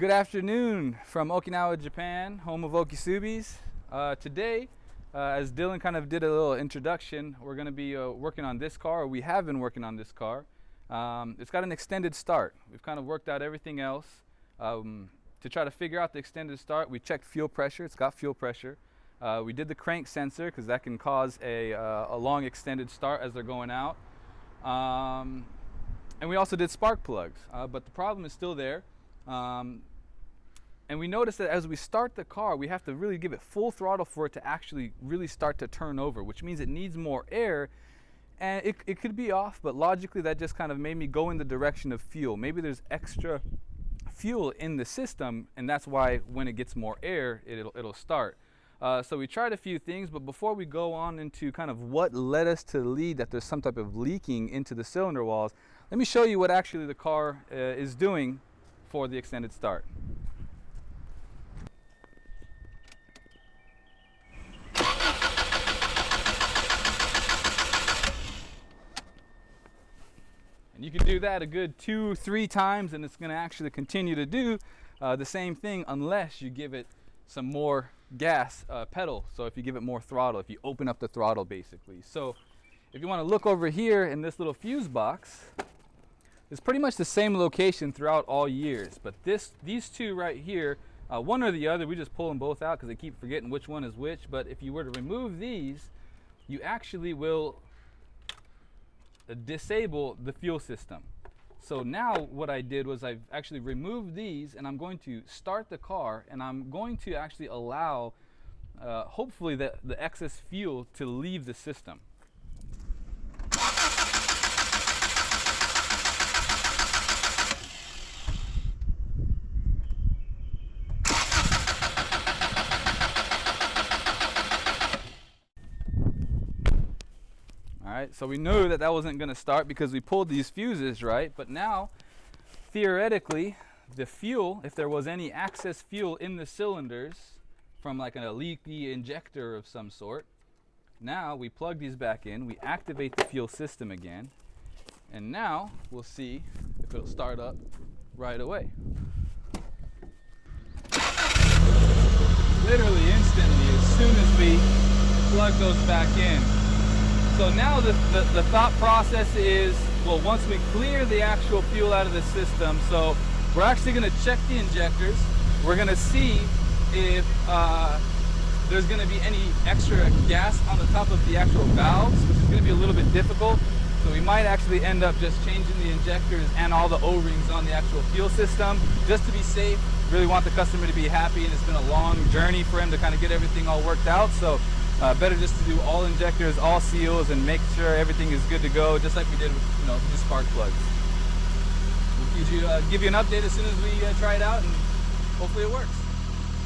Good afternoon from Okinawa, Japan, home of Okisbubies. Today, as Dylan kind of did a little introduction, we're going to be working on this car, or we have been working on this car. It's got an extended start. We've kind of worked out everything else. To try to figure out the extended start, we checked fuel pressure. It's got fuel pressure. We did the crank sensor because that can cause a long extended start as they're going out. And we also did spark plugs, but the problem is still there. And we noticed that as we start the car, we have to really give it full throttle for it to actually really start to turn over, which means it needs more air. And it could be off, but logically that just kind of made me go in the direction of fuel. Maybe there's extra fuel in the system, and that's why when it gets more air, it'll start. So we tried a few things, but before we go on into kind of what led us to lead that there's some type of leaking into the cylinder walls, let me show you what actually the car is doing for the extended start. And you can do that a good 2-3 times, and it's going to actually continue to do the same thing unless you give it some more gas pedal. So if you give it more throttle, if you open up the throttle basically. So if you want to look over here in this little fuse box, it's pretty much the same location throughout all years, but these two right here, one or the other, we just pull them both out because I keep forgetting which one is which. But if you were to remove these, you actually will disable the fuel system. So now what I did was I've actually removed these, and I'm going to start the car, and I'm going to actually allow hopefully the excess fuel to leave the system. Alright, so we knew that wasn't going to start because we pulled these fuses, right? But now, theoretically, the fuel, if there was any excess fuel in the cylinders from like a leaky injector of some sort, now we plug these back in, we activate the fuel system again, and now we'll see if it'll start up right away. Literally instantly, as soon as we plug those back in. So now the thought process is, well, once we clear the actual fuel out of the system, so we're actually going to check the injectors. We're going to see if there's going to be any extra gas on the top of the actual valves, which is going to be a little bit difficult. So we might actually end up just changing the injectors and all the O-rings on the actual fuel system, just to be safe. Really want the customer to be happy, and it's been a long journey for him to kind of get everything all worked out. So better just to do all injectors, all seals, and make sure everything is good to go, just like we did with the spark plugs. We'll give you an update as soon as we try it out, and hopefully it works.